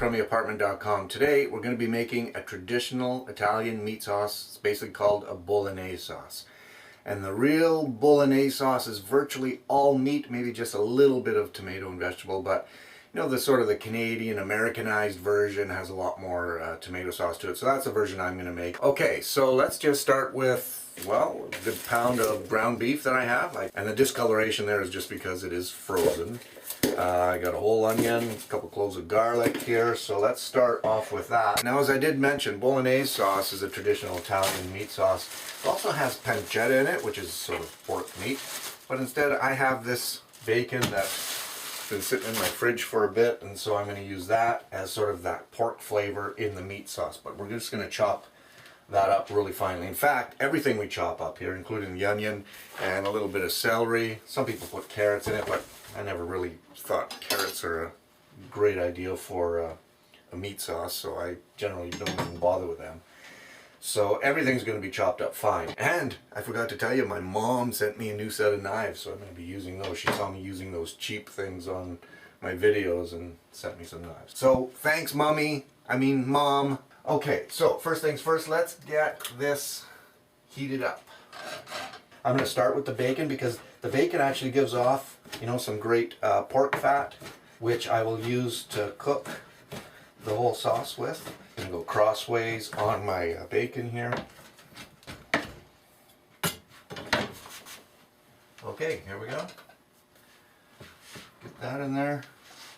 crummy-apartment.com. Today we're going to be making a traditional Italian meat sauce. It's basically called a Bolognese sauce. And the real Bolognese sauce is virtually all meat, maybe just a little bit of tomato and vegetable, but you know, the sort of the Canadian Americanized version has a lot more tomato sauce to it. So that's the version I'm going to make. Okay, so let's just start with, well, a good pound of ground beef that I have. And the discoloration there is just because it is frozen. I got a whole onion, a couple cloves of garlic here, so let's start off with that. Now, as I did mention, Bolognese sauce is a traditional Italian meat sauce. It also has pancetta in it, which is sort of pork meat, but instead I have this bacon that's been sitting in my fridge for a bit, and so I'm going to use that as sort of that pork flavor in the meat sauce, but we're just going to chop that up really finely. In fact, everything we chop up here, including the onion and a little bit of celery. Some people put carrots in it, but I never really thought carrots are a great idea for a meat sauce, so I generally don't even bother with them. So everything's going to be chopped up fine. And I forgot to tell you, my mom sent me a new set of knives, so I'm going to be using those. She saw me using those cheap things on my videos and sent me some knives. So thanks, Mom. Okay, so first things first, let's get this heated up. I'm going to start with the bacon because the bacon actually gives off, you know, some great pork fat, which I will use to cook the whole sauce with. I'm going to go crossways on my bacon here. Okay, here we go. Get that in there,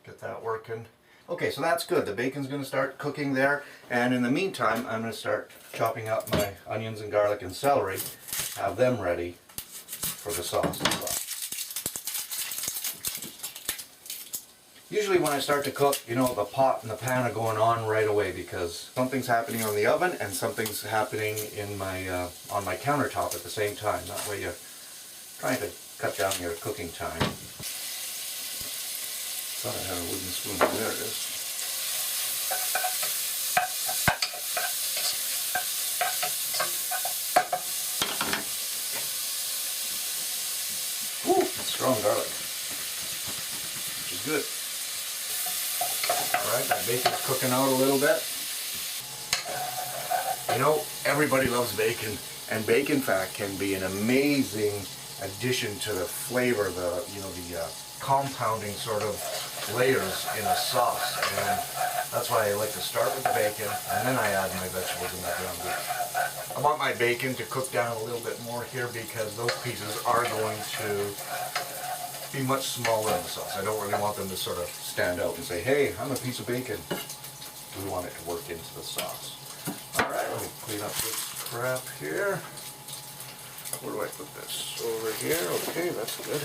get that working. Okay, so that's good. The bacon's going to start cooking there, and in the meantime I'm going to start chopping up my onions and garlic and celery, have them ready for the sauce as well. Usually when I start to cook, you know, the pot and the pan are going on right away because something's happening on the oven and something's happening in my on my countertop at the same time. That way you're trying to cut down your cooking time. Thought I had a wooden spoon. There it is. Woo! Strong garlic, which is good. Alright, that bacon's cooking out a little bit. You know, everybody loves bacon, and bacon fat can be an amazing addition to the flavor, the compounding sort of layers in a sauce, and that's why I like to start with the bacon and then I add my vegetables and my ground beef. I want my bacon to cook down a little bit more here because those pieces are going to be much smaller in the sauce. I don't really want them to sort of stand out and say, hey, I'm a piece of bacon. We want it to work into the sauce. Alright, let me clean up this crap here. Where do I put this? Over here. Okay, that's good.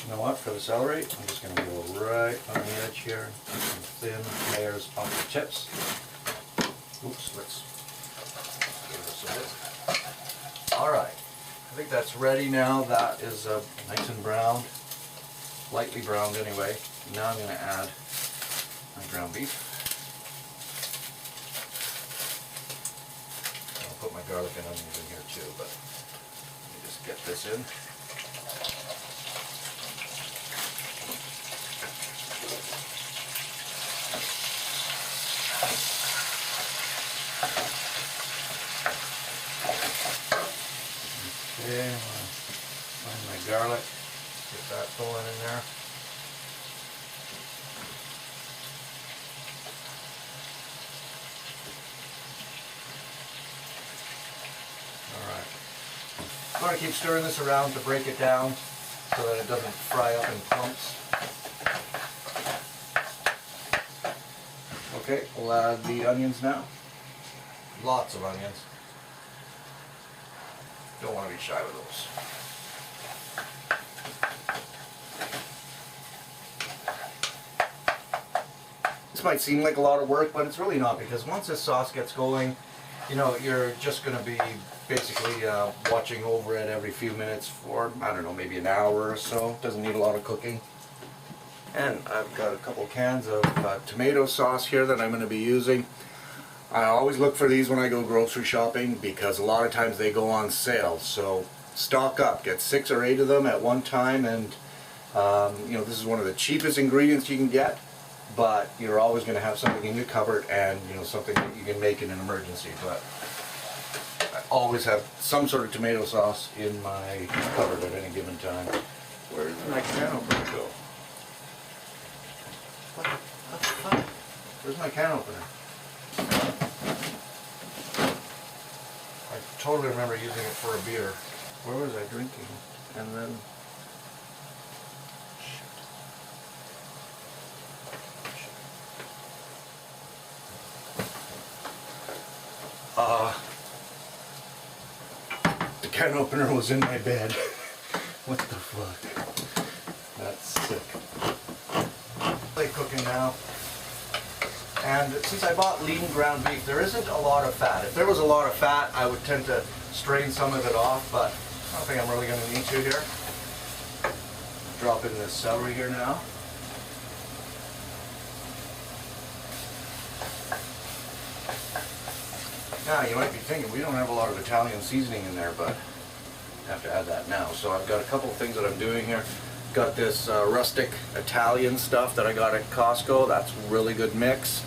You know what, for the celery, I'm just going to go right on the edge here, some thin layers off the tips. Oops, let's give this a bit. Alright, I think that's ready now. That is nice and browned, lightly browned anyway. Now I'm going to add my ground beef. I'll put my garlic and onions in here too, but let me just get this in. Okay, find my garlic, get that going in there. Alright. I'm going to keep stirring this around to break it down so that it doesn't fry up in clumps. Okay, we'll add the onions now. Lots of onions. Don't want to be shy with those. This might seem like a lot of work, but it's really not, because once this sauce gets going, you know, you're just going to be basically watching over it every few minutes for, I don't know, maybe an hour or so. Doesn't need a lot of cooking. And I've got a couple cans of tomato sauce here that I'm going to be using. I always look for these when I go grocery shopping because a lot of times they go on sale. So stock up, get 6 or 8 of them at one time, and you know, this is one of the cheapest ingredients you can get, but you're always going to have something in your cupboard, and you know, something that you can make in an emergency. But I always have some sort of tomato sauce in my cupboard at any given time. Where did my can opener go? What the fuck? Where's my can opener? I totally remember using it for a beer. Where was I drinking? And then... the can opener was in my bed. What the fuck? That's sick. Play cooking now. And since I bought lean ground beef, there isn't a lot of fat. If there was a lot of fat, I would tend to strain some of it off, but I don't think I'm really going to need to here. Drop in this celery here now. Now, you might be thinking, we don't have a lot of Italian seasoning in there, but I have to add that now. So I've got a couple of things that I'm doing here. Got this rustic Italian stuff that I got at Costco. That's a really good mix.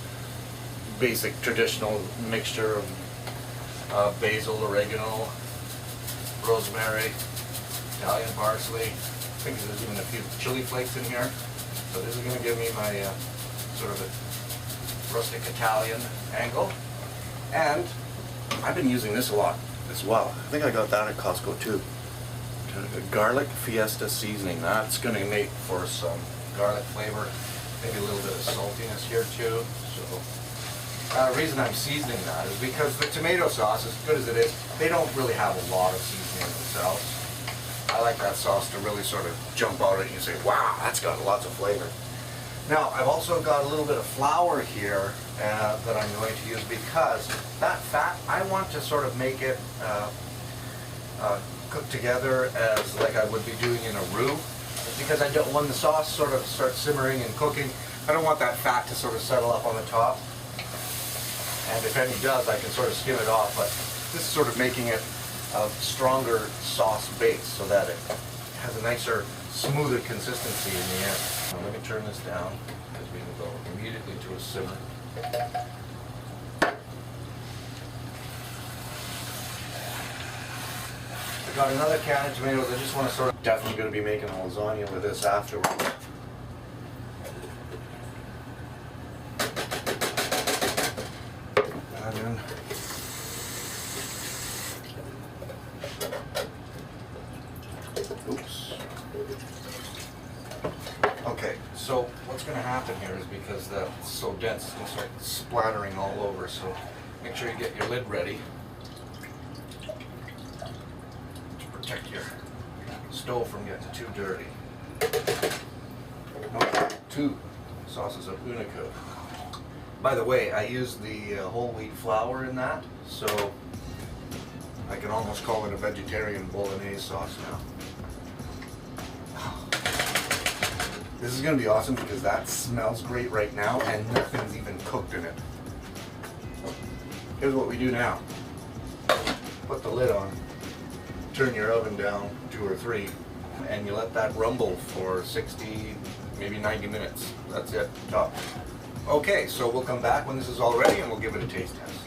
Basic traditional mixture of basil, oregano, rosemary, Italian parsley. I think there's even a few chili flakes in here. So this is going to give me my sort of a rustic Italian angle. And I've been using this a lot as well. I think I got that at Costco too. Garlic Fiesta seasoning. That's going to make for some garlic flavor. Maybe a little bit of saltiness here too. So the reason I'm seasoning that is because the tomato sauce, as good as it is, they don't really have a lot of seasoning themselves. I like that sauce to really sort of jump out at you and say, wow, that's got lots of flavor. Now, I've also got a little bit of flour here that I'm going to use, because that fat, I want to sort of make it cook together as like I would be doing in a roux, because I don't, when the sauce sort of starts simmering and cooking, I don't want that fat to sort of settle up on the top. And if any does, I can sort of skim it off, but this is sort of making it a stronger sauce base so that it has a nicer, smoother consistency in the end. Now let me turn this down, because we can go immediately to a simmer. I got another can of tomatoes. I just want to sort of, definitely going to be making a lasagna with this afterwards. That in. Oops. Okay, so what's going to happen here is, because that's so dense, it's going to start splattering all over, so make sure you get your lid ready to protect your stove from getting too dirty. Number 2, sauces of Unico. By the way, I use the whole wheat flour in that, so I can almost call it a vegetarian bolognese sauce now. This is going to be awesome, because that smells great right now and nothing's even cooked in it. Here's what we do now. Put the lid on, turn your oven down 2 or 3, and you let that rumble for 60, maybe 90 minutes. That's it, top. Okay, so we'll come back when this is all ready and we'll give it a taste test.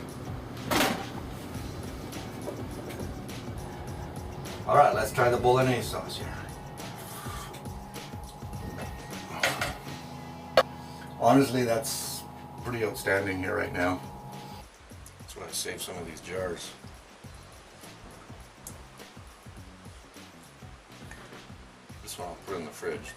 Alright, let's try the bolognese sauce here. Honestly, that's pretty outstanding here right now. That's why I saved some of these jars. This one I'll put in the fridge.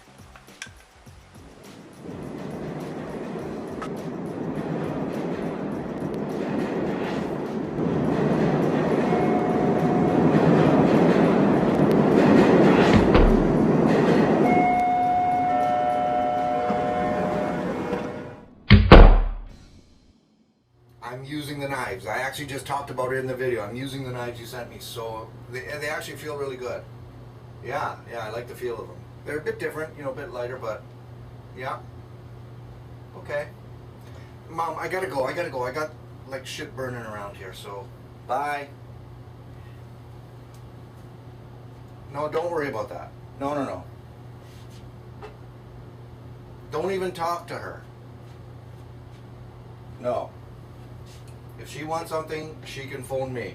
I'm using the knives. I actually just talked about it in the video. I'm using the knives you sent me, so they actually feel really good. Yeah, I like the feel of them. They're a bit different, you know, a bit lighter, but yeah. Okay. Mom, I gotta go. I got like shit burning around here, so bye. No, don't worry about that. No. Don't even talk to her. No. If she wants something, she can phone me.